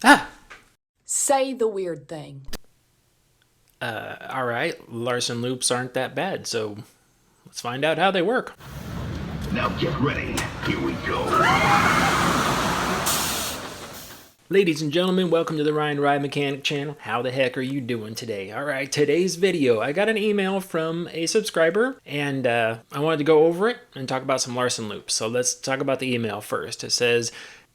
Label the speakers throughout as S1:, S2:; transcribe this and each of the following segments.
S1: Ah!
S2: Say the weird thing.
S1: Alright, Larson loops aren't that bad, so let's find out how they work.
S3: Now get ready. Here we go.
S1: Ladies and gentlemen, welcome to the Ryan Ride Mechanic channel. How the heck are you doing today? Alright, today's video, I got an email from a subscriber, and I wanted to go over it and talk about some Larson loops. So let's talk about the email first. It says,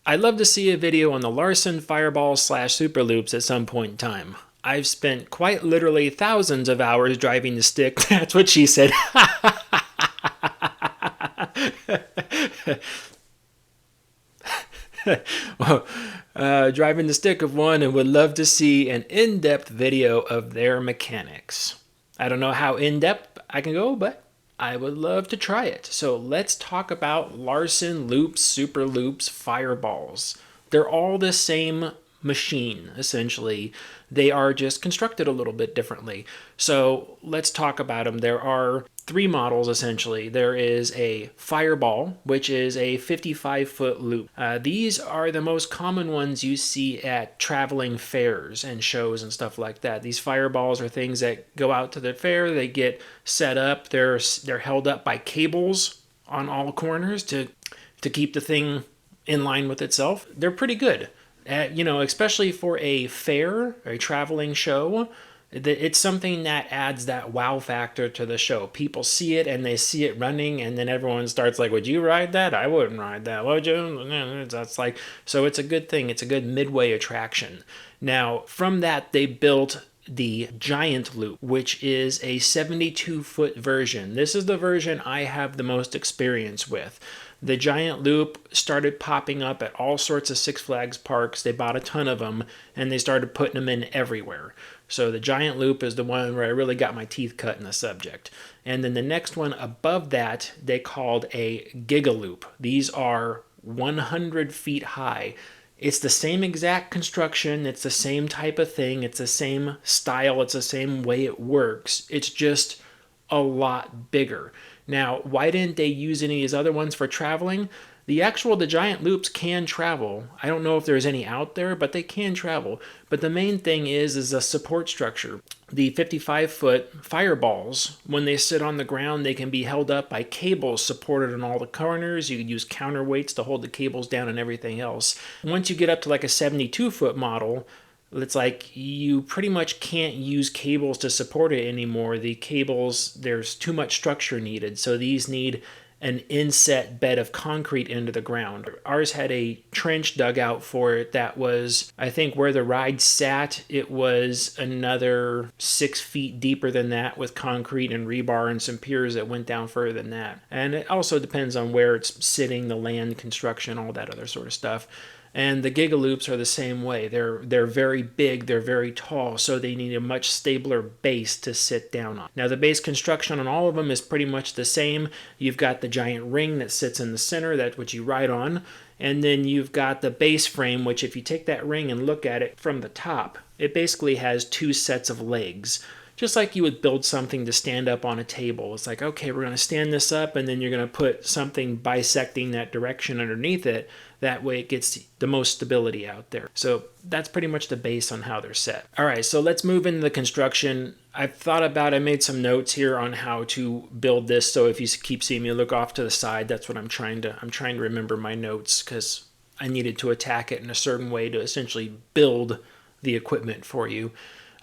S1: I'd love to see a video on the Larson Fireball/Super Loops at some point in time. I've spent quite literally thousands of hours driving the stick. That's what she said. Driving the stick of one and would love to see an in-depth video of their mechanics. I don't know how in-depth I can go, but I would love to try it. So let's talk about Larson loops, super loops, fireballs. They're all the same machine, essentially. They are just constructed a little bit differently. So let's talk about them. There are three models, essentially. There is a fireball, which is a 55-foot loop. These are the most common ones you see at traveling fairs and shows and stuff like that. These fireballs are things that go out to the fair. They get set up. They're held up by cables on all corners to keep the thing in line with itself. They're pretty good. Especially for a fair, a traveling show, it's something that adds that wow factor to the show. People see it and they see it running, and then everyone starts like, would you ride that? I wouldn't ride that. Would you? That's like, so it's a good thing. It's a good midway attraction. Now, from that, they built the Giant Loop, which is a 72-foot version. This is the version I have the most experience with. The Giant Loop started popping up at all sorts of Six Flags parks. They bought a ton of them, and they started putting them in everywhere. So the Giant Loop is the one where I really got my teeth cut in the subject. And then the next one above that, they called a Giga Loop. These are 100 feet high. It's the same exact construction. It's the same type of thing. It's the same style. It's the same way it works. It's just a lot bigger. Now, why didn't they use any of these other ones for traveling? The Giant Loops can travel. I don't know if there's any out there, but they can travel. But the main thing is a support structure. The 55-foot fireballs, when they sit on the ground, they can be held up by cables supported on all the corners. You can use counterweights to hold the cables down and everything else. Once you get up to like a 72-foot model, it's like you pretty much can't use cables to support it anymore. The cables, there's too much structure needed, so these need an inset bed of concrete into the ground. Ours had a trench dug out for it that was, I think where the ride sat, it was another 6 feet deeper than that with concrete and rebar and some piers that went down further than that. And it also depends on where it's sitting, the land construction, all that other sort of stuff. And the Giga Loops are the same way. They're very big, they're very tall, so they need a much stabler base to sit down on. Now the base construction on all of them is pretty much the same. You've got the giant ring that sits in the center, that's what you ride on. And then you've got the base frame, which if you take that ring and look at it from the top, it basically has two sets of legs. Just like you would build something to stand up on a table. It's like, okay, we're going to stand this up, and then you're going to put something bisecting that direction underneath it. That way it gets the most stability out there. So that's pretty much the base on how they're set. All right, so let's move into the construction. I made some notes here on how to build this. So if you keep seeing me look off to the side, that's what I'm trying to remember my notes, because I needed to attack it in a certain way to essentially build the equipment for you.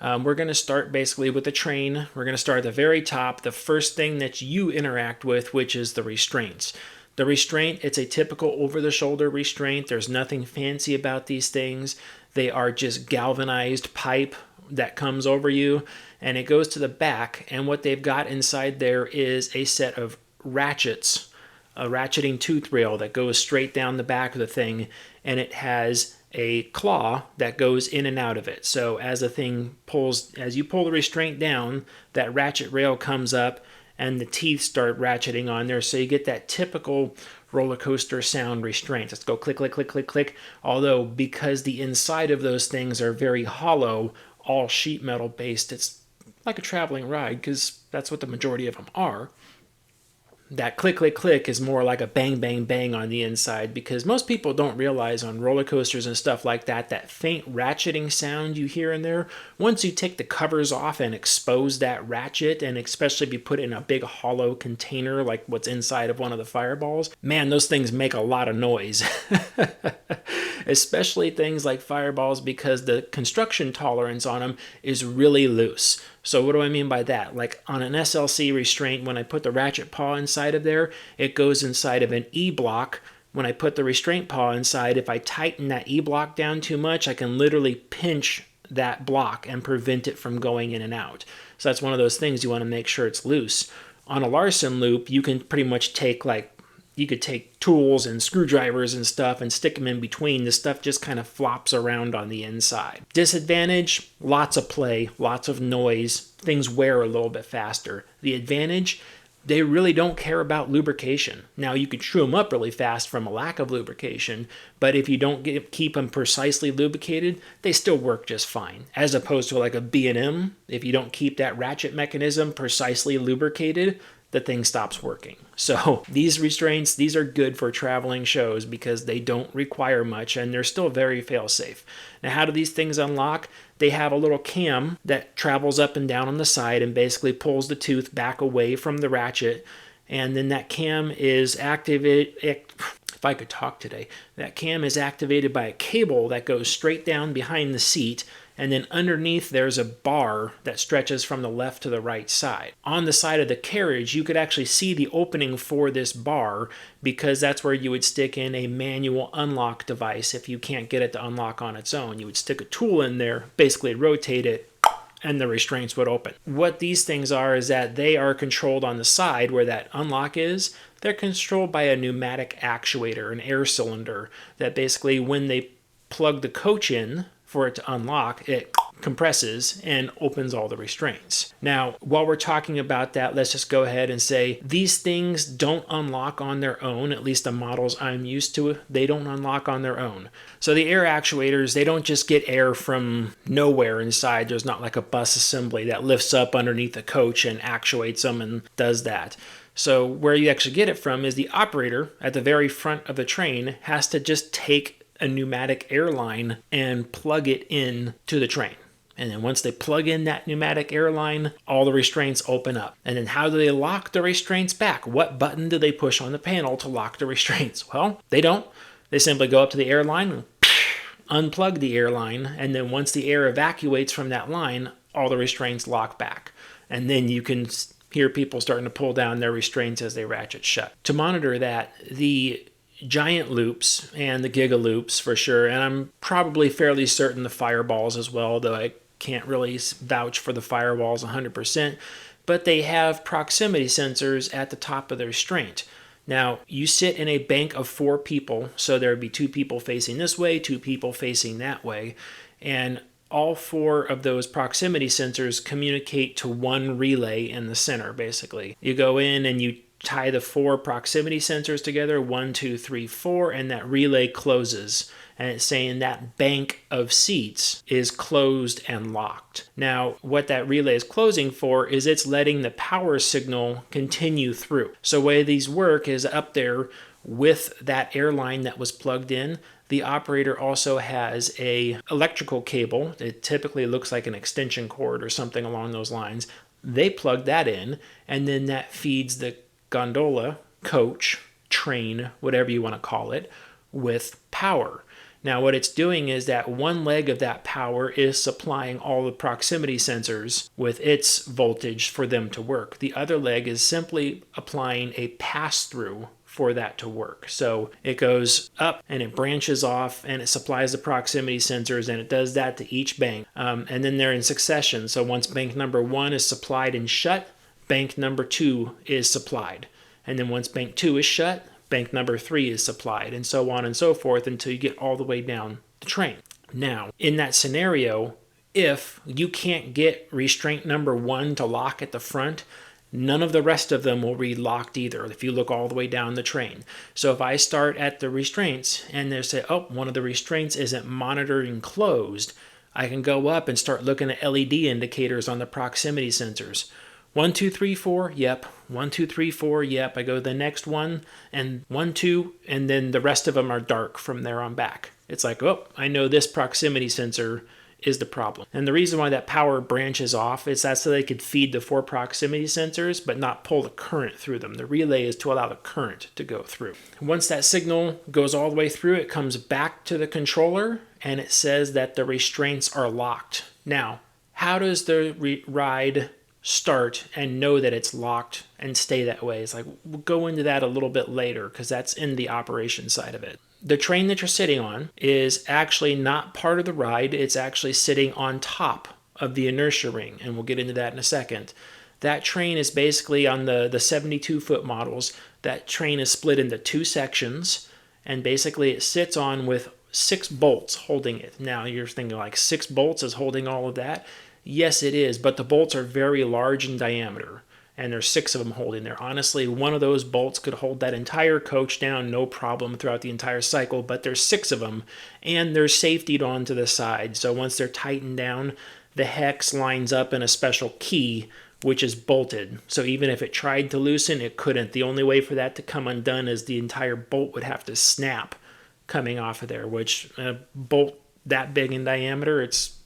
S1: We're going to start basically with the train. We're going to start at the very top, the first thing that you interact with, which is the restraints. The restraint, it's a typical over-the-shoulder restraint. There's nothing fancy about these things. They are just galvanized pipe that comes over you, and it goes to the back, and what they've got inside there is a set of ratchets, a ratcheting tooth rail that goes straight down the back of the thing, and it has a claw that goes in and out of it. So as the thing pulls, as you pull the restraint down, that ratchet rail comes up and the teeth start ratcheting on there. So you get that typical roller coaster sound restraint. Let's go click, click, click, click, click. Although because the inside of those things are very hollow, all sheet metal based, it's like a traveling ride because that's what the majority of them are. That click, click, click is more like a bang, bang, bang on the inside, because most people don't realize on roller coasters and stuff like that, that faint ratcheting sound you hear in there, once you take the covers off and expose that ratchet, and especially if you put it in a big hollow container like what's inside of one of the fireballs, man, those things make a lot of noise. Especially things like fireballs, because the construction tolerance on them is really loose. So what do I mean by that? Like on an SLC restraint, when I put the ratchet paw inside of there, it goes inside of an E-block. When I put the restraint paw inside, if I tighten that E-block down too much, I can literally pinch that block and prevent it from going in and out. So that's one of those things you want to make sure it's loose. On a Larson loop, you can pretty much take you could take tools and screwdrivers and stuff and stick them in between. The stuff just kind of flops around on the inside. Disadvantage, lots of play, lots of noise. Things wear a little bit faster. The advantage, they really don't care about lubrication. Now, you could chew them up really fast from a lack of lubrication, but if you don't keep them precisely lubricated, they still work just fine. As opposed to like a B&M, if you don't keep that ratchet mechanism precisely lubricated, the thing stops working. So these restraints, these are good for traveling shows because they don't require much and they're still very fail-safe. Now, how do these things unlock? They have a little cam that travels up and down on the side and basically pulls the tooth back away from the ratchet. And then that cam is activated, if I could talk today, that cam is activated by a cable that goes straight down behind the seat, and then underneath there's a bar that stretches from the left to the right side. On the side of the carriage, you could actually see the opening for this bar, because that's where you would stick in a manual unlock device if you can't get it to unlock on its own. You would stick a tool in there, basically rotate it, and the restraints would open. What these things are is that they are controlled on the side where that unlock is. They're controlled by a pneumatic actuator, an air cylinder, that basically when they plug the coach in for it to unlock, it compresses and opens all the restraints. Now, while we're talking about that, let's just go ahead and say these things don't unlock on their own, at least the models I'm used to, they don't unlock on their own. So the air actuators, they don't just get air from nowhere inside. There's not like a bus assembly that lifts up underneath the coach and actuates them and does that. So where you actually get it from is the operator at the very front of the train has to just take a pneumatic airline and plug it in to the train. And then once they plug in that pneumatic airline, all the restraints open up. And then how do they lock the restraints back? What button do they push on the panel to lock the restraints? Well, they don't. They simply go up to the airline and unplug the airline. And then once the air evacuates from that line, all the restraints lock back. And then you can hear people starting to pull down their restraints as they ratchet shut. To monitor that, the giant loops and the Giga loops for sure, and I'm probably fairly certain the fireballs as well, though I can't really vouch for the fireballs 100%, but they have proximity sensors at the top of the restraint. Now, you sit in a bank of 4 people, so there would be 2 people facing this way, 2 people facing that way, and all 4 of those proximity sensors communicate to one relay in the center, basically. You go in and you tie the 4 proximity sensors together, 1, 2, 3, 4, and that relay closes. And it's saying that bank of seats is closed and locked. Now, what that relay is closing for is it's letting the power signal continue through. So the way these work is up there with that airline that was plugged in, the operator also has a electrical cable. It typically looks like an extension cord or something along those lines. They plug that in, and then that feeds the gondola, coach, train, whatever you want to call it, with power. Now what it's doing is that one leg of that power is supplying all the proximity sensors with its voltage for them to work. The other leg is simply applying a pass-through for that to work. So it goes up and it branches off and it supplies the proximity sensors, and it does that to each bank. And then they're in succession. So once bank number 1 is supplied and shut, bank number 2 is supplied. And then once bank 2 is shut, bank number 3 is supplied, and so on and so forth until you get all the way down the train. Now, in that scenario, if you can't get restraint number 1 to lock at the front, none of the rest of them will be locked either if you look all the way down the train. So if I start at the restraints and they say, oh, one of the restraints isn't monitoring closed, I can go up and start looking at LED indicators on the proximity sensors. 1, 2, 3, 4, yep. 1, 2, 3, 4, yep. I go to the next one, and 1, 2, and then the rest of them are dark from there on back. It's like, oh, I know this proximity sensor is the problem. And the reason why that power branches off is that so they could feed the 4 proximity sensors but not pull the current through them. The relay is to allow the current to go through. Once that signal goes all the way through, it comes back to the controller and it says that the restraints are locked. Now, how does the ride start and know that it's locked and stay that way? It's like, we'll go into that a little bit later because that's in the operation side of it. The train that you're sitting on is actually not part of the ride. It's actually sitting on top of the inertia ring, and we'll get into that in a second. That train is basically on the 72-foot models. That train is split into 2 sections, and basically it sits on with 6 bolts holding it. Now you're thinking like 6 bolts is holding all of that. Yes, it is, but the bolts are very large in diameter, and there's 6 of them holding there. Honestly, one of those bolts could hold that entire coach down no problem throughout the entire cycle, but there's 6 of them, and they're safetied onto the side. So once they're tightened down, the hex lines up in a special key, which is bolted. So even if it tried to loosen, it couldn't. The only way for that to come undone is the entire bolt would have to snap coming off of there, which a bolt that big in diameter, it's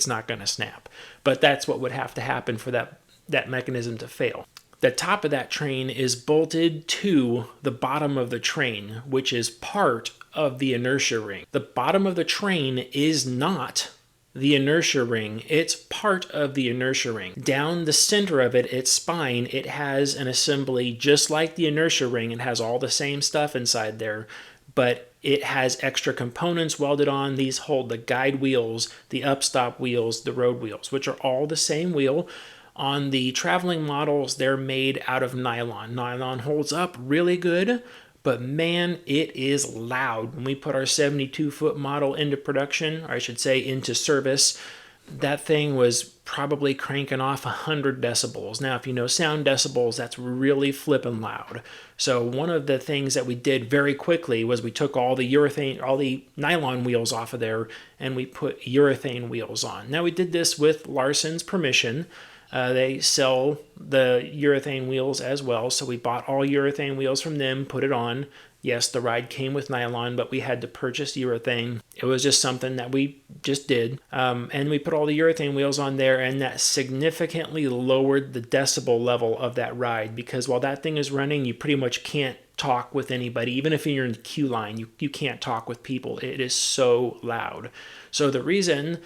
S1: not going to snap. But that's what would have to happen for that mechanism to fail. The top of that train is bolted to the bottom of the train, which is part of the inertia ring. The bottom of the train is not the inertia ring. It's part of the inertia ring. Down the center of it, its spine, it has an assembly just like the inertia ring. It has all the same stuff inside there, but it has extra components welded on. These hold the guide wheels, the upstop wheels, the road wheels, which are all the same wheel. On the traveling models, they're made out of nylon. Nylon holds up really good, but man, it is loud. When we put our 72-foot model into production, or I should say into service, that thing was probably cranking off 100 decibels. Now, if you know sound decibels, that's really flippin' loud. So one of the things that we did very quickly was we took all the nylon wheels off of there, and we put urethane wheels on. Now, we did this with Larson's permission. They sell the urethane wheels as well, so we bought all urethane wheels from them, put it on. Yes, the ride came with nylon, but we had to purchase urethane. It was just something that we just did. And we put all the urethane wheels on there, and that significantly lowered the decibel level of that ride, because while that thing is running, you pretty much can't talk with anybody. Even if you're in the queue line, you can't talk with people. It is so loud. So the reason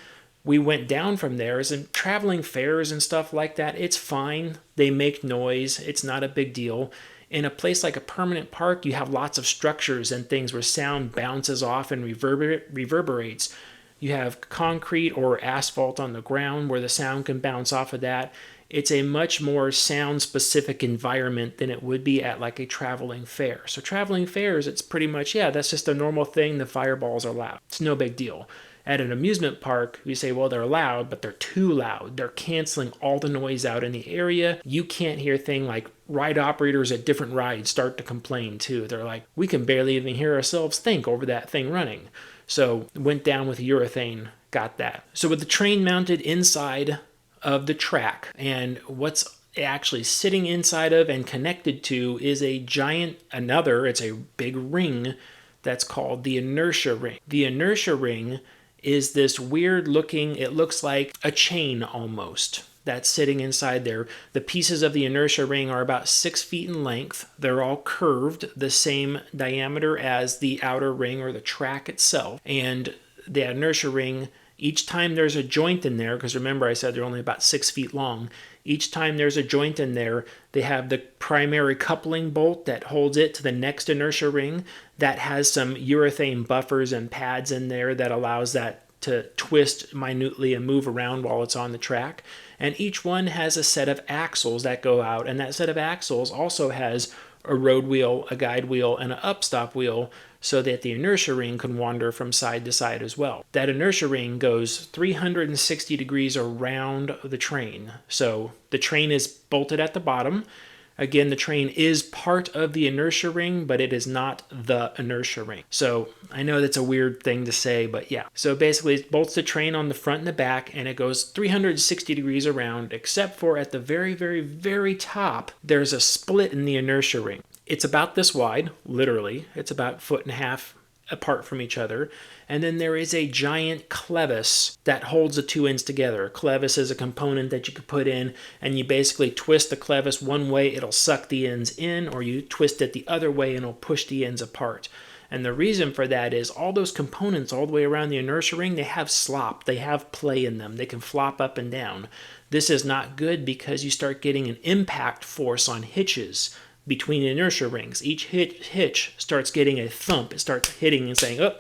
S1: we went down from there is in traveling fairs and stuff like that, it's fine. They make noise. It's not a big deal. In a place like a permanent park, you have lots of structures and things where sound bounces off and reverberates. You have concrete or asphalt on the ground where the sound can bounce off of that. It's a much more sound-specific environment than it would be at like a traveling fair. So traveling fairs, it's pretty much, yeah, that's just a normal thing. The fireballs are loud. It's no big deal. At an amusement park, we say, well, they're loud, but they're too loud. They're canceling all the noise out in the area. You can't hear things like ride operators at different rides start to complain too. They're like, we can barely even hear ourselves think over that thing running. So went down with urethane, got that. So with the train mounted inside of the track, and what's actually sitting inside of and connected to is a giant, it's a big ring that's called the inertia ring. The inertia ring is this weird looking, it looks like a chain almost that's sitting inside there. The pieces of the inertia ring are about 6 feet in length. They're all curved, the same diameter as the outer ring or the track itself. And the inertia ring, each time there's a joint in there, because remember I said they're only about 6 feet long, each time there's a joint in there, they have the primary coupling bolt that holds it to the next inertia ring that has some urethane buffers and pads in there that allows that to twist minutely and move around while it's on the track. And each one has a set of axles that go out, and that set of axles also has a road wheel, a guide wheel, and an upstop wheel, so that the inertia ring can wander from side to side as well. That inertia ring goes 360 degrees around the train. So the train is bolted at the bottom. Again, the train is part of the inertia ring, but it is not the inertia ring. So I know that's a weird thing to say, but yeah. So basically it bolts the train on the front and the back, and it goes 360 degrees around, except for at the very, very, very top, there's a split in the inertia ring. It's about this wide, literally. It's about 1.5 feet apart from each other. And then there is a giant clevis that holds the two ends together. A clevis is a component that you could put in, and you basically twist the clevis one way, it'll suck the ends in, or you twist it the other way and it'll push the ends apart. And the reason for that is all those components all the way around the inertia ring, they have slop, they have play in them, they can flop up and down. This is not good because you start getting an impact force on hitches between the inertia rings. Each hitch starts getting a thump. It starts hitting and saying, oh,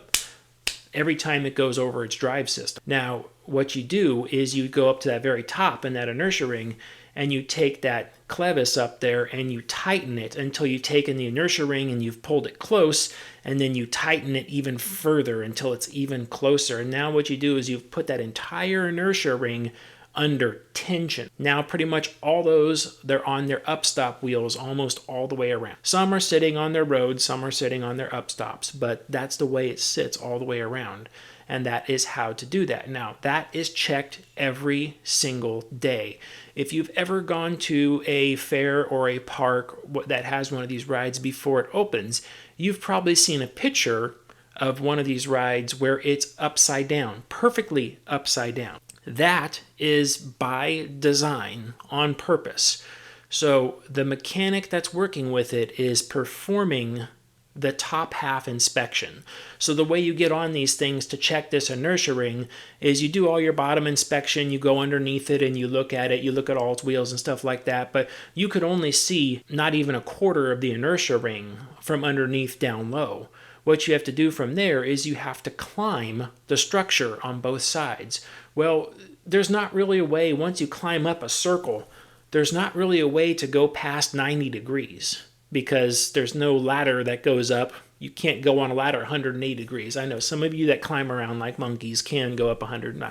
S1: every time it goes over its drive system. Now, what you do is you go up to that very top in that inertia ring, and you take that clevis up there and you tighten it until you've taken the inertia ring and you've pulled it close, and then you tighten it even further until it's even closer. And now what you do is you've put that entire inertia ring under tension. Now pretty much all those, they're on their upstop wheels almost all the way around. Some are sitting on their roads, some are sitting on their upstops, but that's the way it sits all the way around. And that is how to do that. Now that is checked every single day. If you've ever gone to a fair or a park that has one of these rides before it opens, you've probably seen a picture of one of these rides where it's upside down, perfectly upside down. That is by design, on purpose. So the mechanic that's working with it is performing the top half inspection. So the way you get on these things to check this inertia ring is you do all your bottom inspection, you go underneath it and you look at it, you look at all its wheels and stuff like that, but you could only see not even a quarter of the inertia ring from underneath down low. What you have to do from there is you have to climb the structure on both sides. Well, there's not really a way, once you climb up a circle, there's not really a way to go past 90 degrees because there's no ladder that goes up. You can't go on a ladder 180 degrees. I know some of you that climb around like monkeys can go up 100.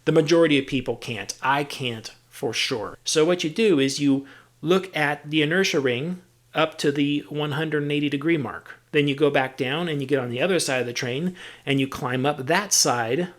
S1: The majority of people can't. I can't for sure. So what you do is you look at the inertia ring up to the 180 degree mark. Then you go back down and you get on the other side of the train and you climb up that side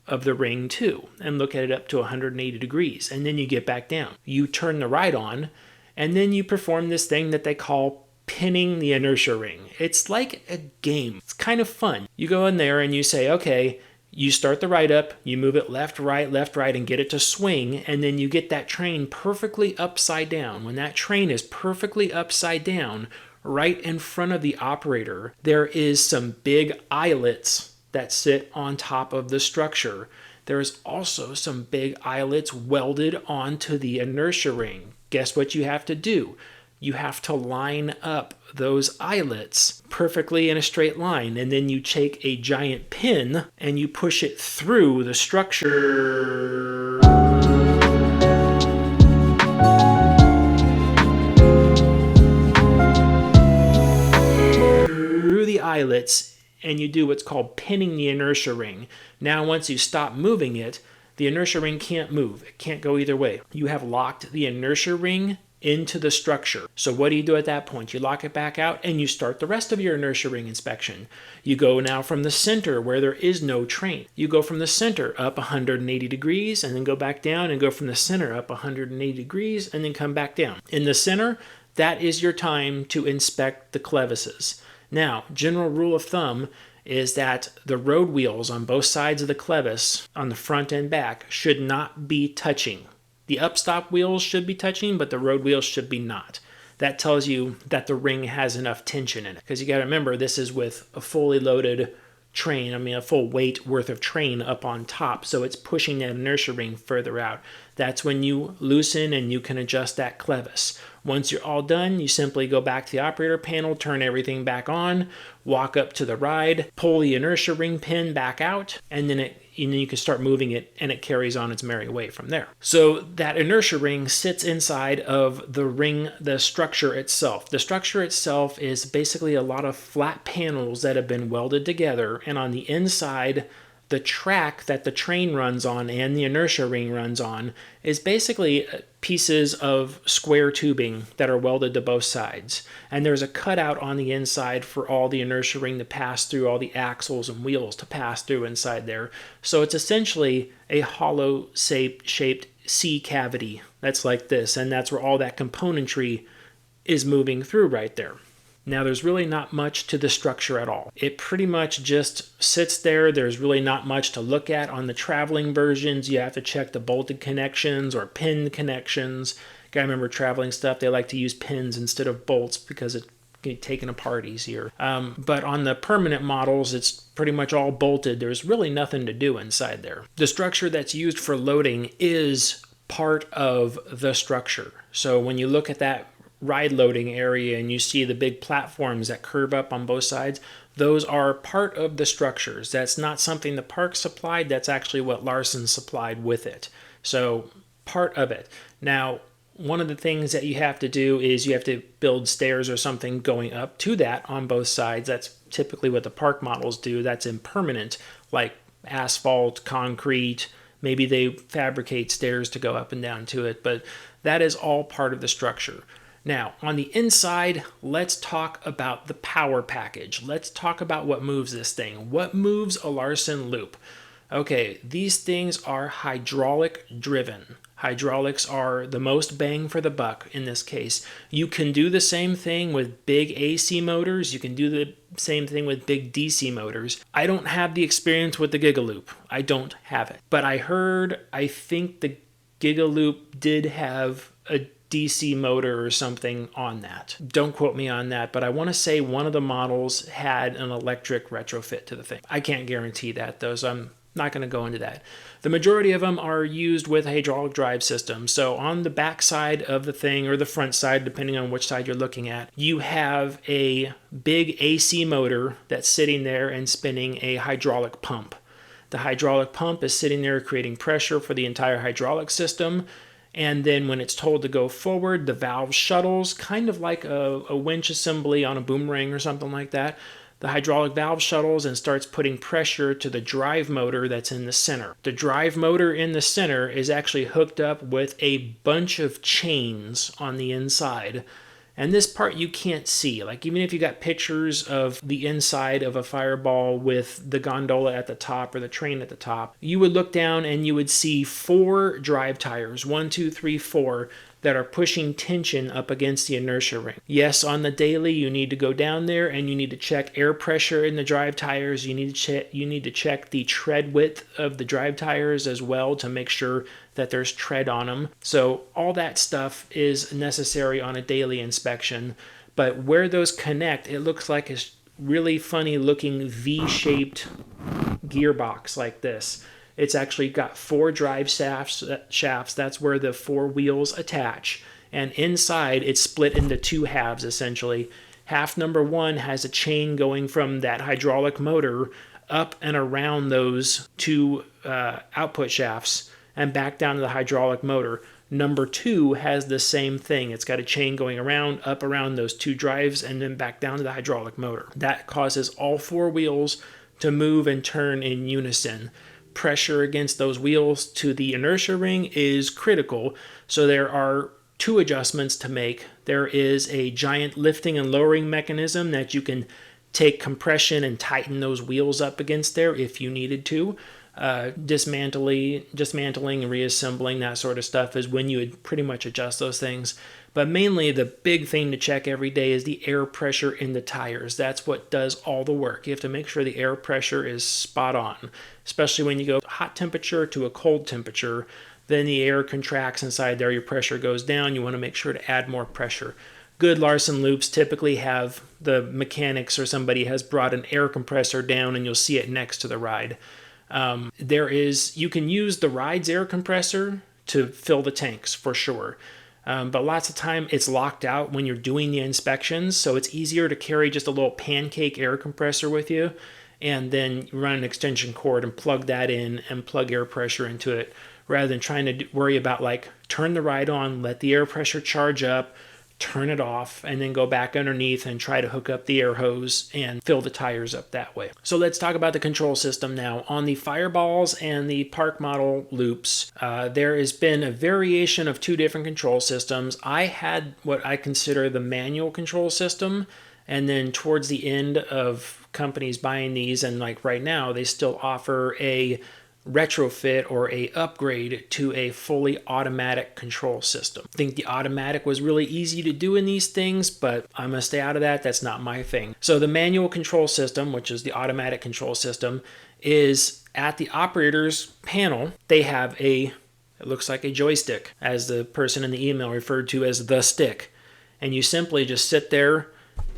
S1: of the ring too and look at it up to 180 degrees. And then you get back down. You turn the ride on and then you perform this thing that they call pinning the inertia ring. It's like a game. It's kind of fun. You go in there and you say, okay, you start the ride up, you move it left, right, and get it to swing, and then you get that train perfectly upside down. When that train is perfectly upside down, right in front of the operator, there is some big eyelets that sit on top of the structure. There is also some big eyelets welded onto the inertia ring. Guess what you have to do? You have to line up those eyelets perfectly in a straight line, and then you take a giant pin and you push it through the structure. Through the eyelets, and you do what's called pinning the inertia ring. Now once you stop moving it, the inertia ring can't move. It can't go either way. You have locked the inertia ring into the structure. So what do you do at that point? You lock it back out and you start the rest of your inertia ring inspection. You go now from the center where there is no train. You go from the center up 180 degrees and then go back down and go from the center up 180 degrees and then come back down. In the center, that is your time to inspect the clevises. Now, general rule of thumb is that the road wheels on both sides of the clevis, on the front and back, should not be touching. The upstop wheels should be touching, but the road wheels should be not. That tells you that the ring has enough tension in it. Because you got to remember, this is with a fully loaded train, a full weight worth of train up on top. So it's pushing that inertia ring further out. That's when you loosen and you can adjust that clevis. Once you're all done, you simply go back to the operator panel, turn everything back on, walk up to the ride, pull the inertia ring pin back out, and then you can start moving it and it carries on its merry way from there. So that inertia ring sits inside of the ring, the structure itself. The structure itself is basically a lot of flat panels that have been welded together, and on the inside The track that the train runs on and the inertia ring runs on is basically pieces of square tubing that are welded to both sides. And there's a cutout on the inside for all the inertia ring to pass through, all the axles and wheels to pass through inside there. So it's essentially a hollow shaped C cavity that's like this, and that's where all that componentry is moving through right there. Now, there's really not much to the structure at all. It pretty much just sits there. There's really not much to look at. On the traveling versions, you have to check the bolted connections or pinned connections. I remember traveling stuff, they like to use pins instead of bolts because it can be taken apart easier. But on the permanent models, it's pretty much all bolted. There's really nothing to do inside there. The structure that's used for loading is part of the structure. So when you look at that ride loading area and you see the big platforms that curve up on both sides, those are part of the structures. That's not something the park supplied, that's actually what Larson supplied with it. So part of it. Now, one of the things that you have to do is you have to build stairs or something going up to that on both sides. That's typically what the park models do. That's impermanent, like asphalt, concrete. Maybe they fabricate stairs to go up and down to it, but that is all part of the structure. Now, on the inside, let's talk about the power package. Let's talk about what moves this thing. What moves a Larson loop? Okay, these things are hydraulic driven. Hydraulics are the most bang for the buck in this case. You can do the same thing with big AC motors. You can do the same thing with big DC motors. I don't have the experience with the Giga loop. I don't have it. But I think the Giga loop did have a DC motor or something on that. Don't quote me on that, but I want to say one of the models had an electric retrofit to the thing. I can't guarantee that though, so I'm not going to go into that. The majority of them are used with hydraulic drive systems. So on the back side of the thing, or the front side, depending on which side you're looking at, you have a big AC motor that's sitting there and spinning a hydraulic pump. The hydraulic pump is sitting there creating pressure for the entire hydraulic system. And then when it's told to go forward, the valve shuttles, kind of like a winch assembly on a boomerang or something like that. The hydraulic valve shuttles and starts putting pressure to the drive motor that's in the center. The drive motor in the center is actually hooked up with a bunch of chains on the inside. And this part you can't see. Like even if you got pictures of the inside of a Fireball with the gondola at the top or the train at the top, you would look down and you would see 4 drive tires, 1, 2, 3, 4, that are pushing tension up against the inertia ring. Yes, on the daily you need to go down there and you need to check air pressure in the drive tires. You need to check the tread width of the drive tires as well to make sure that there's tread on them. So all that stuff is necessary on a daily inspection. But where those connect, it looks like a really funny looking V-shaped gearbox like this. It's actually got 4 drive shafts. That's where the 4 wheels attach. And inside, it's split into 2 halves, essentially. Half number 1 has a chain going from that hydraulic motor up and around those 2 output shafts and back down to the hydraulic motor. Number 2 has the same thing. It's got a chain going around, up around those 2 drives, and then back down to the hydraulic motor. That causes all 4 wheels to move and turn in unison. Pressure against those wheels to the inertia ring is critical, so there are 2 adjustments to make. There is a giant lifting and lowering mechanism that you can take compression and tighten those wheels up against there if you needed to. Dismantling and reassembling, that sort of stuff is when you would pretty much adjust those things. But mainly the big thing to check every day is the air pressure in the tires. That's what does all the work. You have to make sure the air pressure is spot on, especially when you go hot temperature to a cold temperature. Then the air contracts inside there, your pressure goes down. You want to make sure to add more pressure. Good Larson loops typically have the mechanics or somebody has brought an air compressor down, and you'll see it next to the ride. You can use the ride's air compressor to fill the tanks for sure. But lots of time it's locked out when you're doing the inspections, so it's easier to carry just a little pancake air compressor with you, and then you run an extension cord and plug that in and plug air pressure into it, rather than trying to worry about like turn the ride on, let the air pressure charge up, turn it off, and then go back underneath and try to hook up the air hose and fill the tires up that way. So let's talk about the control system now. On the Fireballs and the Park Model loops, there has been a variation of two different control systems. I had what I consider the manual control system, and then towards the end of companies buying these, and like right now, they still offer a retrofit or a upgrade to a fully automatic control system. I think the automatic was really easy to do in these things, but I'm going to stay out of that. That's not my thing. So the manual control system, which is the automatic control system, is at the operator's panel. They have it looks like a joystick, as the person in the email referred to as the stick. And you simply just sit there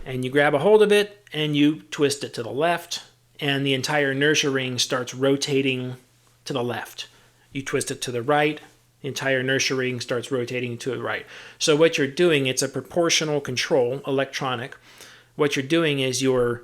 S1: and you grab a hold of it and you twist it to the left, and the entire inertia ring starts rotating to the left. You twist it to the right, the entire inertia ring starts rotating to the right. So what you're doing, it's a proportional control, electronic. What you're doing is you're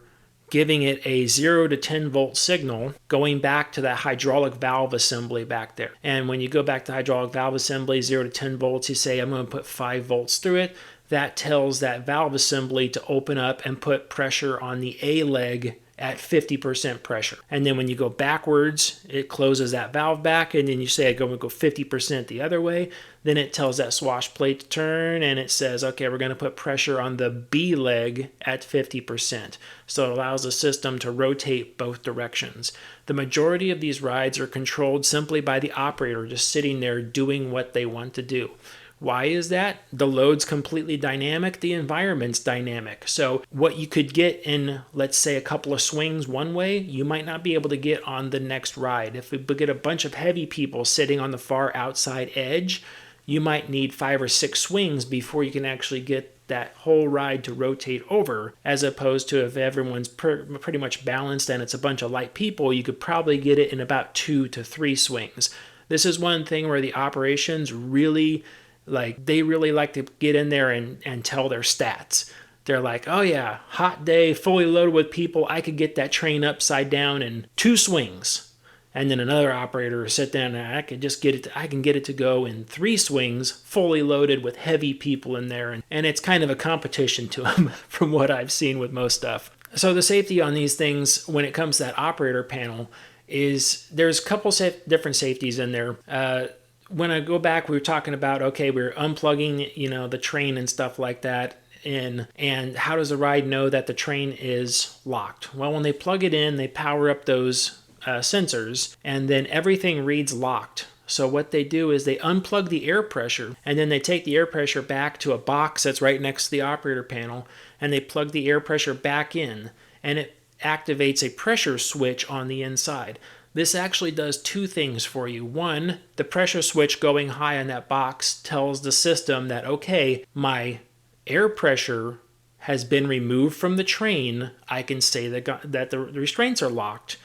S1: giving it a 0 to 10 volt signal going back to that hydraulic valve assembly back there. And when you go back to hydraulic valve assembly, 0 to 10 volts, you say, I'm going to put 5 volts through it. That tells that valve assembly to open up and put pressure on the A leg at 50% pressure. And then when you go backwards, it closes that valve back, and then you say, I'm going to go 50% the other way. Then it tells that swash plate to turn, and it says, okay, we're going to put pressure on the B leg at 50%. So it allows the system to rotate both directions. The majority of these rides are controlled simply by the operator just sitting there doing what they want to do. Why is that? The load's completely dynamic, the environment's dynamic. So what you could get in, let's say, a couple of swings one way, you might not be able to get on the next ride. If we get a bunch of heavy people sitting on the far outside edge, you might need 5 or 6 swings before you can actually get that whole ride to rotate over, as opposed to if everyone's pretty much balanced and it's a bunch of light people, you could probably get it in about 2 to 3 swings. This is one thing where the operations really they really like to get in there and tell their stats. They're like, oh yeah, hot day, fully loaded with people, I could get that train upside down in 2 swings. And then another operator will sit down and I can get it to go in 3 swings, fully loaded with heavy people in there. And it's kind of a competition to them from what I've seen with most stuff. So the safety on these things, when it comes to that operator panel, is there's a couple different safeties in there. When I go back, we were talking about, okay, we're unplugging, the train and stuff like that and how does the ride know that the train is locked? Well, when they plug it in, they power up those sensors, and then everything reads locked. So what they do is they unplug the air pressure, and then they take the air pressure back to a box that's right next to the operator panel, and they plug the air pressure back in, and it activates a pressure switch on the inside. This actually does 2 things for you. One, the pressure switch going high on that box tells the system that, okay, my air pressure has been removed from the train. I can say that the restraints are locked.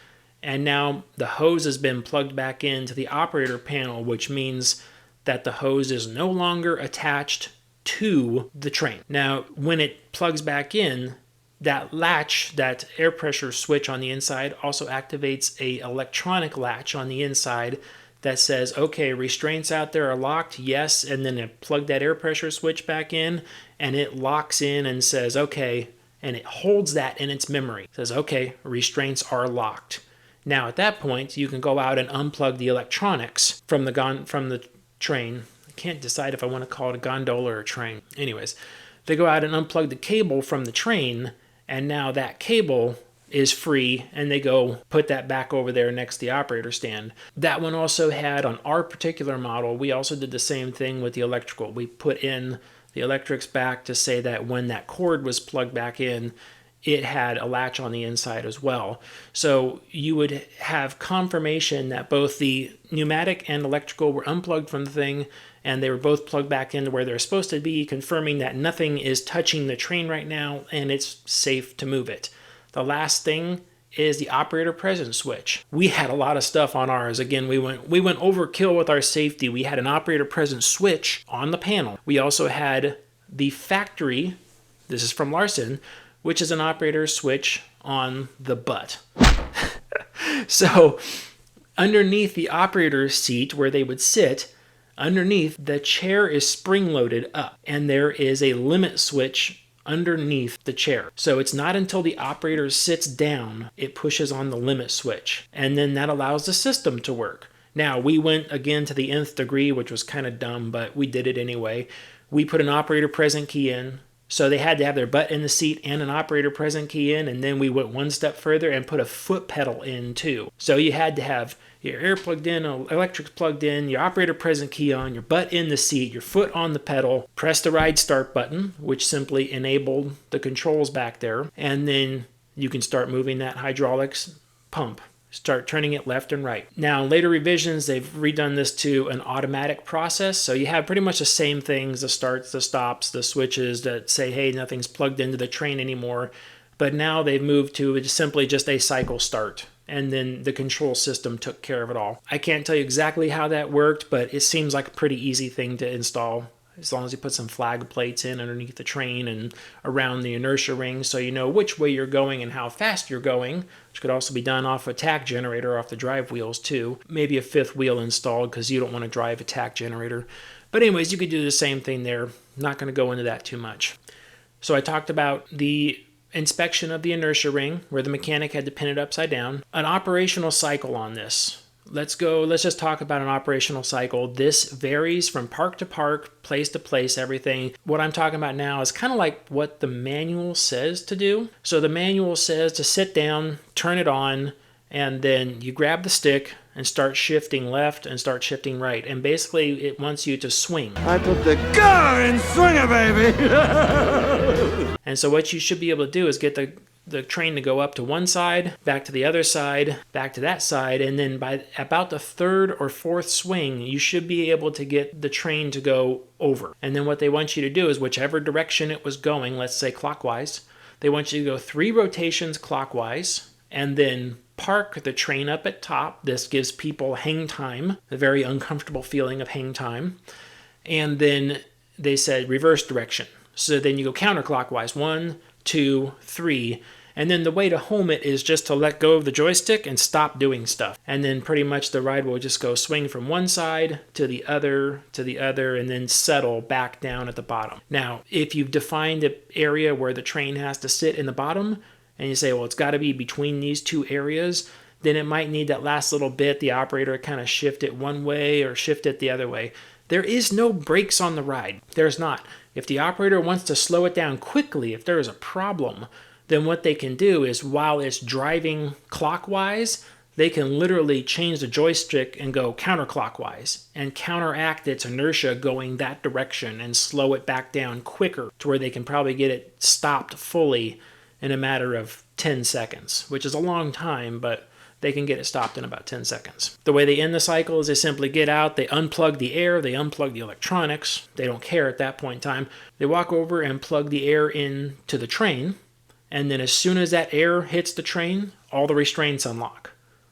S1: And now the hose has been plugged back into the operator panel, which means that the hose is no longer attached to the train. Now, when it plugs back in, that latch, that air pressure switch on the inside also activates a electronic latch on the inside that says, okay, restraints out there are locked, yes, and then it plug that air pressure switch back in and it locks in and says, okay, and it holds that in its memory. It says, okay, restraints are locked. Now at that point, you can go out and unplug the electronics from the train. I can't decide if I want to call it a gondola or a train. Anyways, they go out and unplug the cable from the train, and now that cable is free, and they go put that back over there next to the operator stand. That one also had, on our particular model, we also did the same thing with the electrical. We put in the electrics back to say that when that cord was plugged back in, it had a latch on the inside as well. So you would have confirmation that both the pneumatic and electrical were unplugged from the thing, and they were both plugged back into where they're supposed to be, confirming that nothing is touching the train right now and it's safe to move it. The last thing is the operator presence switch. We had a lot of stuff on ours. Again, we went overkill with our safety. We had an operator presence switch on the panel. We also had the factory, this is from Larson, which is an operator switch on the butt. So underneath the operator's seat where they would sit, Underneath, the chair is spring-loaded up, and there is a limit switch underneath the chair. So it's not until the operator sits down, it pushes on the limit switch, and then that allows the system to work. Now, we went again to the nth degree, which was kind of dumb, but we did it anyway. We put an operator present key in, so they had to have their butt in the seat and an operator present key in, and then we went one step further and put a foot pedal in too. So you had to have your air plugged in, electrics plugged in, your operator present key on, your butt in the seat, your foot on the pedal, press the ride start button, which simply enabled the controls back there, and then you can start moving that hydraulics pump. Start turning it left and right. Now, in later revisions, they've redone this to an automatic process. So you have pretty much the same things, the starts, the stops, the switches that say, hey, nothing's plugged into the train anymore. But now they've moved to simply just a cycle start. And then the control system took care of it all. I can't tell you exactly how that worked, but it seems like a pretty easy thing to install, as long as you put some flag plates in underneath the train and around the inertia ring so you know which way you're going and how fast you're going, which could also be done off a tach generator off the drive wheels too. Maybe a fifth wheel installed because you don't want to drive a tach generator. But anyways, you could do the same thing there. Not going to go into that too much. So I talked about the inspection of the inertia ring where the mechanic had to pin it upside down. An operational cycle on this. Let's just talk about an operational cycle. This varies from park to park, place to place, everything. What I'm talking about now is kind of like what the manual says to do. So the manual says to sit down, turn it on, and then you grab the stick and start shifting left and start shifting right. And basically it wants you to swing.
S4: I put the car in swinger, baby!
S1: And so what you should be able to do is get the train to go up to one side, back to the other side, back to that side, and then by about the third or fourth swing, you should be able to get the train to go over. And then what they want you to do is whichever direction it was going, let's say clockwise, they want you to go 3 rotations clockwise, and then park the train up at top. This gives people hang time, a very uncomfortable feeling of hang time. And then they said reverse direction. So then you go counterclockwise, 1, 2, 3, and then the way to home it is just to let go of the joystick and stop doing stuff. And then pretty much the ride will just go swing from one side to the other, and then settle back down at the bottom. Now, if you've defined an area where the train has to sit in the bottom, and you say, well, it's got to be between these two areas, then it might need that last little bit, the operator kind of shift it one way or shift it the other way. There is no brakes on the ride. There's not. If the operator wants to slow it down quickly, if there is a problem, then what they can do is while it's driving clockwise, they can literally change the joystick and go counterclockwise and counteract its inertia going that direction and slow it back down quicker to where they can probably get it stopped fully in a matter of 10 seconds, which is a long time, but they can get it stopped in about 10 seconds. The way they end the cycle is they simply get out, they unplug the air, they unplug the electronics. They don't care at that point in time. They walk over and plug the air into the train, and then as soon as that air hits the train, all the restraints unlock.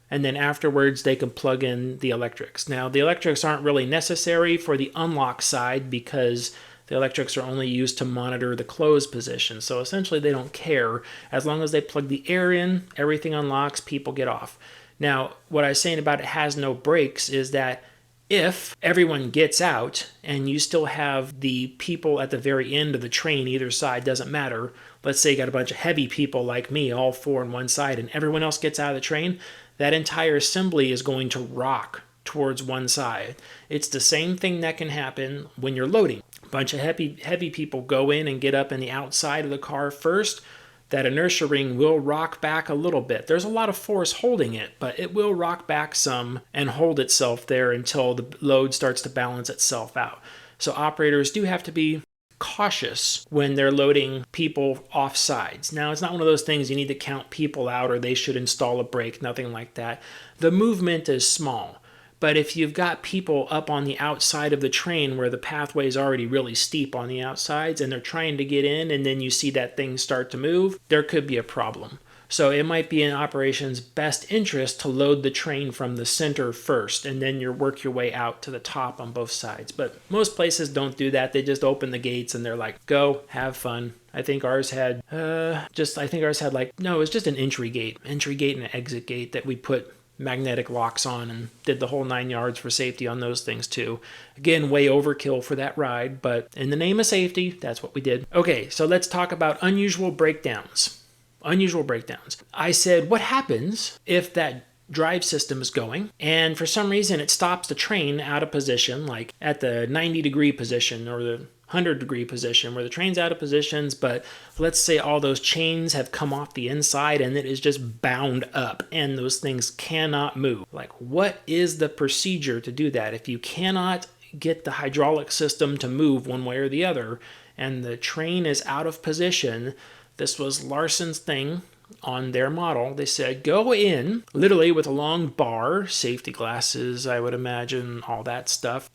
S1: And then afterwards, they can plug in the electrics. Now, the electrics aren't really necessary for the unlock side because the electrics are only used to monitor the closed position. So essentially, they don't care. As long as they plug the air in, everything unlocks, people get off. Now, what I was saying about it has no brakes is that if everyone gets out and you still have the people at the very end of the train, either side, doesn't matter. Let's say you got a bunch of heavy people like me, all 4 on one side, and everyone else gets out of the train, that entire assembly is going to rock towards one side. It's the same thing that can happen when you're loading. A bunch of heavy people go in and get up in the outside of the car first. That inertia ring will rock back a little bit. There's a lot of force holding it, but it will rock back some and hold itself there until the load starts to balance itself out. So operators do have to be cautious when they're loading people off sides. Now, it's not one of those things you need to count people out or they should install a brake, nothing like that. The movement is small. But if you've got people up on the outside of the train where the pathway is already really steep on the outsides and they're trying to get in and then you see that thing start to move, there could be a problem. So it might be in operations' best interest to load the train from the center first and then you work your way out to the top on both sides. But most places don't do that. They just open the gates and they're like, go, have fun. I think ours had, it was just an entry gate and an exit gate that we put magnetic locks on and did the whole 9 yards for safety on those things too. Again, way overkill for that ride, but in the name of safety, that's what we did. Okay, so let's talk about unusual breakdowns. Unusual breakdowns. I said, what happens if that drive system is going and for some reason it stops the train out of position, like at the 90-degree position or the 100-degree position where the train's out of positions, but let's say all those chains have come off the inside and it is just bound up and those things cannot move. Like, what is the procedure to do that? If you cannot get the hydraulic system to move one way or the other and the train is out of position, this was Larson's thing on their model. They said, go in literally with a long bar, safety glasses, I would imagine, all that stuff.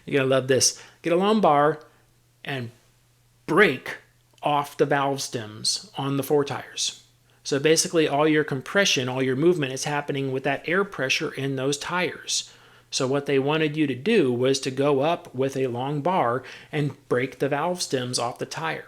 S1: You're gonna love this. Get a long bar and break off the valve stems on the 4 tires. So basically all your compression, all your movement is happening with that air pressure in those tires. So what they wanted you to do was to go up with a long bar and break the valve stems off the tire.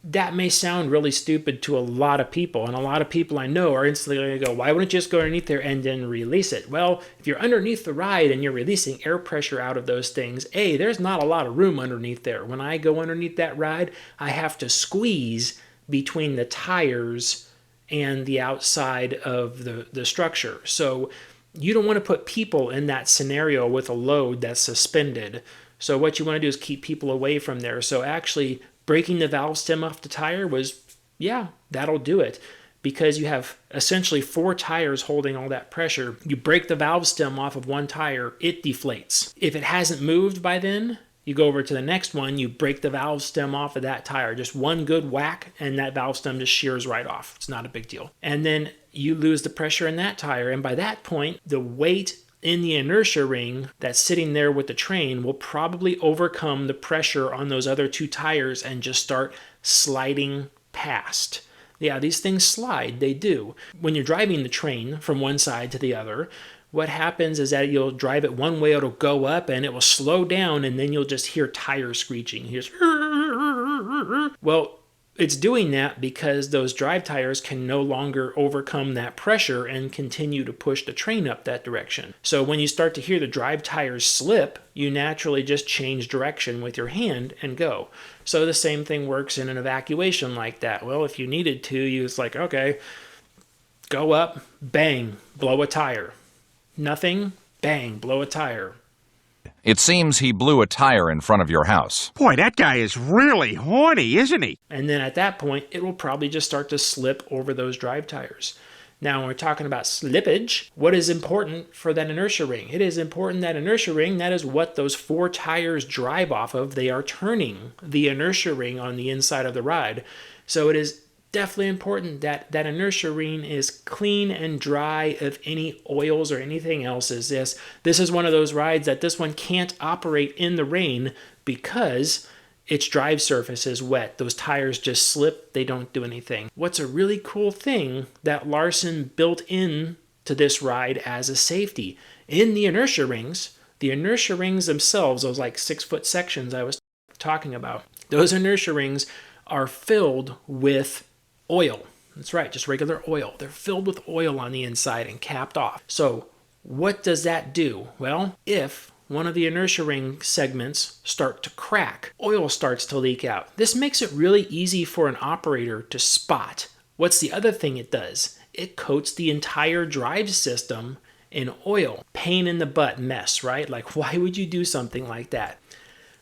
S1: That may sound really stupid to a lot of people, and a lot of people I know are instantly going to go, why wouldn't you just go underneath there and then release it? Well, if you're underneath the ride and you're releasing air pressure out of those things, there's not a lot of room underneath there. When I go underneath that ride, I have to squeeze between the tires and the outside of the structure. So you don't want to put people in that scenario with a load that's suspended. So what you want to do is keep people away from there. So actually breaking the valve stem off the tire was, yeah, that'll do it. Because you have essentially 4 tires holding all that pressure. You break the valve stem off of one tire, it deflates. If it hasn't moved by then, you go over to the next one, you break the valve stem off of that tire. Just one good whack, and that valve stem just shears right off. It's not a big deal. And then you lose the pressure in that tire. And by that point, the weight in the inertia ring that's sitting there with the train will probably overcome the pressure on those other 2 tires and just start sliding past. Yeah, these things slide, they do. When you're driving the train from one side to the other, what happens is that you'll drive it one way, it'll go up and it will slow down and then you'll just hear tires screeching. Well, it's doing that because those drive tires can no longer overcome that pressure and continue to push the train up that direction. So when you start to hear the drive tires slip, you naturally just change direction with your hand and go. So the same thing works in an evacuation like that. Well, if you needed to, you was like, okay, go up, bang, blow a tire. Nothing, bang, blow a tire.
S5: It seems he blew a tire in front of your house.
S4: Boy, that guy is really horny, isn't he?
S1: And then at that point, it will probably just start to slip over those drive tires. Now, when we're talking about slippage, what is important for that inertia ring? It is important that inertia ring, that is what those 4 tires drive off of. They are turning the inertia ring on the inside of the ride. So it is definitely important that that inertia ring is clean and dry of any oils or anything else. This is one of those rides that this one can't operate in the rain because its drive surface is wet. Those tires just slip, they don't do anything. What's a really cool thing that Larson built in to this ride as a safety, in the inertia rings themselves, those like 6-foot sections I was talking about, those inertia rings are filled with oil. That's right, just regular oil. They're filled with oil on the inside and capped off. So what does that do? Well, if one of the inertia ring segments start to crack, oil starts to leak out. This makes it really easy for an operator to spot. What's the other thing it does? It coats the entire drive system in oil. Pain in the butt mess, right? Like, why would you do something like that?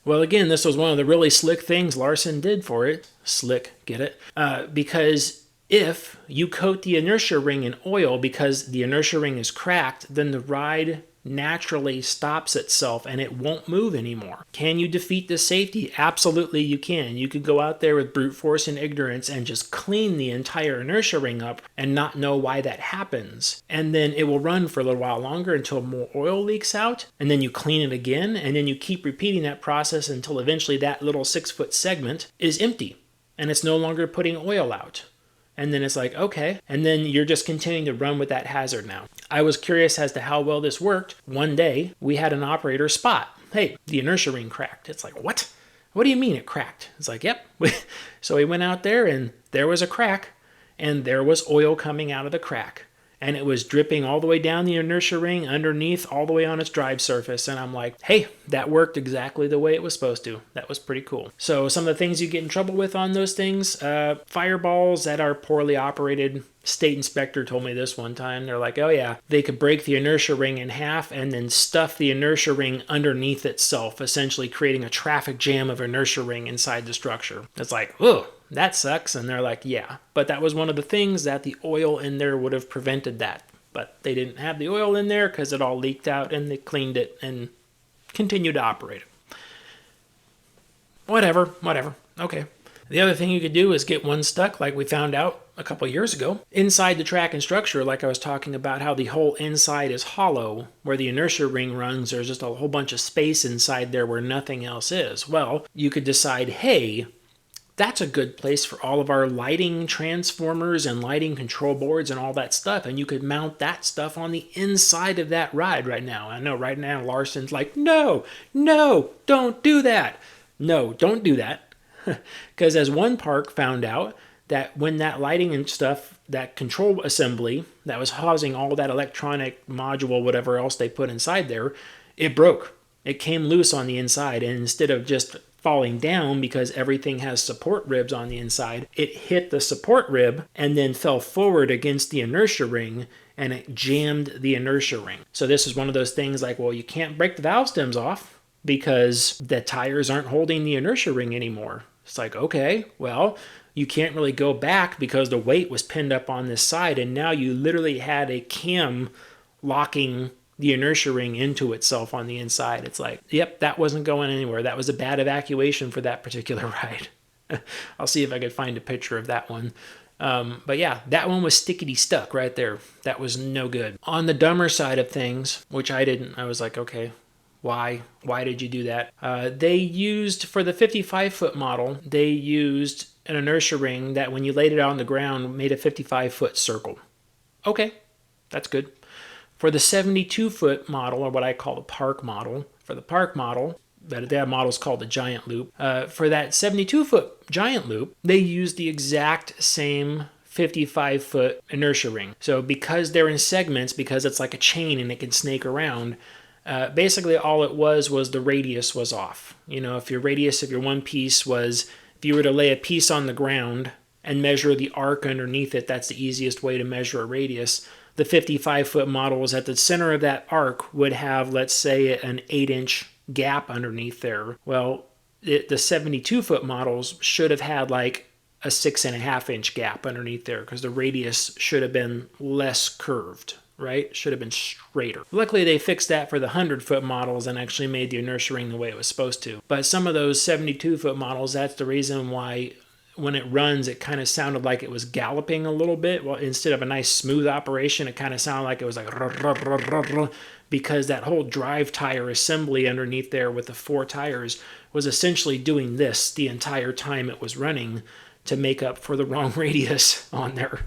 S1: Well, again, this was one of the really slick things Larson did for it. Slick, get it? Because if you coat the inertia ring in oil because the inertia ring is cracked, then the ride naturally stops itself and it won't move anymore. Can you defeat this safety? Absolutely you can. You could go out there with brute force and ignorance and just clean the entire inertia ring up and not know why that happens. And then it will run for a little while longer until more oil leaks out, and then you clean it again, and then you keep repeating that process until eventually that little 6-foot segment is empty and it's no longer putting oil out. And then it's like, okay. And then you're just continuing to run with that hazard now. I was curious as to how well this worked. One day, we had an operator spot, hey, the inertia ring cracked. It's like, what? What do you mean it cracked? It's like, yep. So he went out there and there was a crack and there was oil coming out of the crack. and it was dripping all the way down the inertia ring underneath, all the way on its drive surface. And I'm like, hey, that worked exactly the way it was supposed to. That was pretty cool. So some of the things you get in trouble with on those things, fireballs that are poorly operated. State inspector told me this one time. They're like, oh yeah, they could break the inertia ring in half and then stuff the inertia ring underneath itself, essentially creating a traffic jam of inertia ring inside the structure. It's like, ugh, that sucks. And they're like, yeah, but that was one of the things that the oil in there would have prevented that. But they didn't have the oil in there because it all leaked out, and they cleaned it and continued to operate it. Whatever. Okay. The other thing you could do is get one stuck, like we found out a couple years ago. Inside the track and structure, like I was talking about how the whole inside is hollow, where the inertia ring runs, there's just a whole bunch of space inside there where nothing else is. Well, you could decide, hey, that's a good place for all of our lighting transformers and lighting control boards and all that stuff, and you could mount that stuff on the inside of that ride right now. I know right now Larson's like, no, don't do that. No, don't do that. Because as one park found out, that when that lighting and stuff, that control assembly that was housing all that electronic module, whatever else they put inside there, it broke. It came loose on the inside, and instead of just falling down because everything has support ribs on the inside, it hit the support rib and then fell forward against the inertia ring, and it jammed the inertia ring. So this is one of those things like, well, you can't break the valve stems off because the tires aren't holding the inertia ring anymore. It's like, okay, well, you can't really go back because the weight was pinned up on this side, and now you literally had a cam locking the inertia ring into itself on the inside. It's like, yep, that wasn't going anywhere. That was a bad evacuation for that particular ride. I'll see if I could find a picture of that one. But yeah, that one was stickety stuck right there. That was no good. On the dumber side of things, which I was like, okay, why did you do that? They used, for the 55-foot model, they used an inertia ring that when you laid it out on the ground made a 55-foot circle. Okay, that's good. For the 72-foot model, or what I call the park model, that model is called the giant loop. For that 72-foot giant loop, they used the exact same 55-foot inertia ring. So because they're in segments, because it's like a chain and it can snake around, basically all it was the radius was off. You know, if your radius of your one piece was, if you were to lay a piece on the ground and measure the arc underneath it, that's the easiest way to measure a radius. The 55-foot models at the center of that arc would have, let's say, an 8-inch gap underneath there. Well, the 72-foot models should have had like a 6.5-inch gap underneath there because the radius should have been less curved, right? Should have been straighter. Luckily, they fixed that for the 100-foot models and actually made the inertia ring the way it was supposed to. But some of those 72-foot models, that's the reason why when it runs, it kind of sounded like it was galloping a little bit. Well, instead of a nice smooth operation, it kind of sounded like it was like because that whole drive tire assembly underneath there with the 4 tires was essentially doing this the entire time it was running to make up for the wrong radius on there.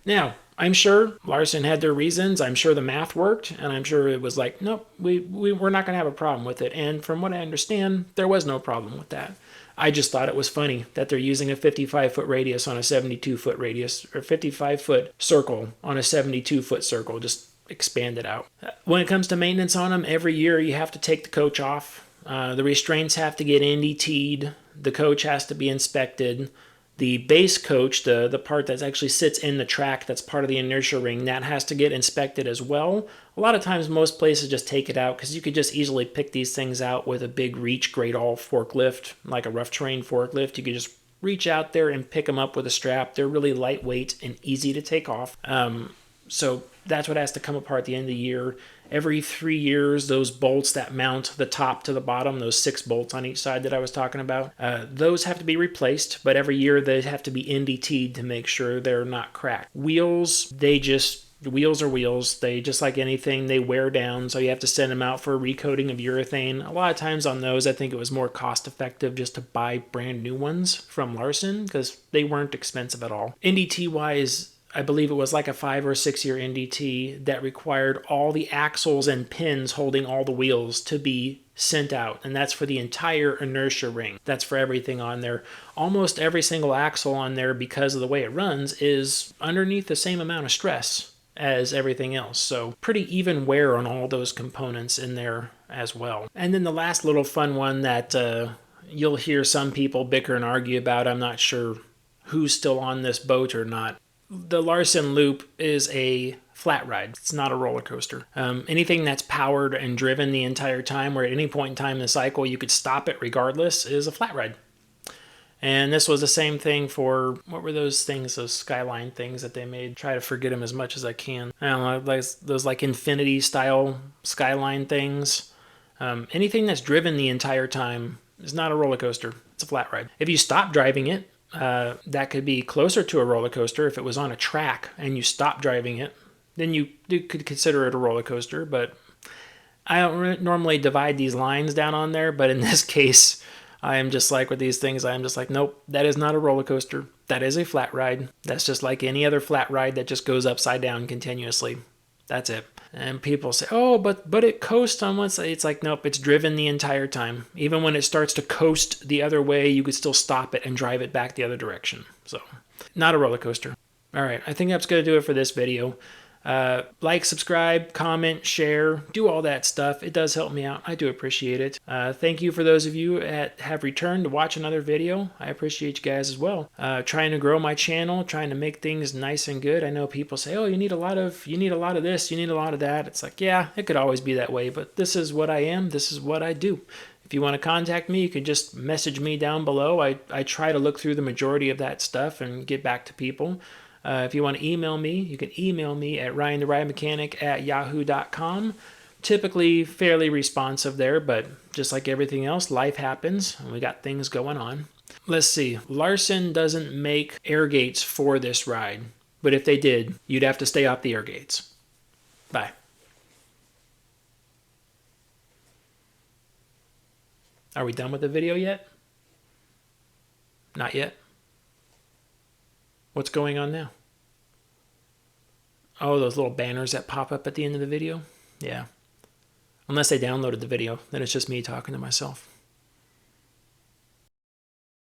S1: Now, I'm sure Larson had their reasons. I'm sure the math worked, and I'm sure it was like, nope, we're not going to have a problem with it. And from what I understand, there was no problem with that. I just thought it was funny that they're using a 55-foot radius on a 72-foot radius, or 55-foot circle on a 72-foot circle. Just expand it out. When it comes to maintenance on them, every year you have to take the coach off. The restraints have to get NDT'd. The coach has to be inspected. The base coach, the part that actually sits in the track that's part of the inertia ring, that has to get inspected as well. A lot of times most places just take it out because you could just easily pick these things out with a big reach grade all forklift, like a rough terrain forklift. You could just reach out there and pick them up with a strap. They're really lightweight and easy to take off. So that's what has to come apart at the end of the year. Every 3 years, those bolts that mount the top to the bottom, those 6 bolts on each side that I was talking about, those have to be replaced, but every year they have to be NDT'd to make sure they're not cracked. Wheels, wheels are wheels. They, just like anything, they wear down, so you have to send them out for a recoating of urethane. A lot of times on those, I think it was more cost effective just to buy brand new ones from Larson because they weren't expensive at all. NDT-wise, I believe it was like a 5 or 6 year NDT that required all the axles and pins holding all the wheels to be sent out. And that's for the entire inertia ring. That's for everything on there. Almost every single axle on there, because of the way it runs, is underneath the same amount of stress as everything else. So pretty even wear on all those components in there as well. And then the last little fun one that you'll hear some people bicker and argue about, I'm not sure who's still on this boat or not. The Larson loop is a flat ride. It's not a roller coaster. Anything that's powered and driven the entire time, where at any point in time in the cycle you could stop it regardless, is a flat ride. And this was the same thing for, what were those things, those Skyline things that they made? Try to forget them as much as I can. I don't know, like those like Infinity style Skyline things. Anything that's driven the entire time is not a roller coaster. It's a flat ride. If you stop driving it, that could be closer to a roller coaster. If it was on a track and you stop driving it, then you could consider it a roller coaster. But I don't normally divide these lines down on there, but in this case, I am just like with these things, I am just like, nope, that is not a roller coaster. That is a flat ride. That's just like any other flat ride that just goes upside down continuously. That's it. And people say, oh, but it coasts on one side. It's like, nope, it's driven the entire time. Even when it starts to coast the other way, you could still stop it and drive it back the other direction. So, not a roller coaster. All right, I think that's going to do it for this video. Like, subscribe, comment, share, do all that stuff. It does help me out. I do appreciate it. Thank you for those of you that have returned to watch another video. I appreciate you guys as well. Trying to grow my channel, trying to make things nice and good. I know people say, oh, you need a lot of this, you need a lot of that. It's like, yeah, it could always be that way, but this is what I am. This is what I do. If you want to contact me, you can just message me down below. I try to look through the majority of that stuff and get back to people. If you want to email me, you can email me at ryantherideMechanic@yahoo.com. Typically fairly responsive there, but just like everything else, life happens and we got things going on. Let's see. Larson doesn't make air gates for this ride, but if they did, you'd have to stay off the air gates. Bye. Are we done with the video yet? Not yet. What's going on now? Oh, those little banners that pop up at the end of the video? Yeah. Unless they downloaded the video, then it's just me talking to myself.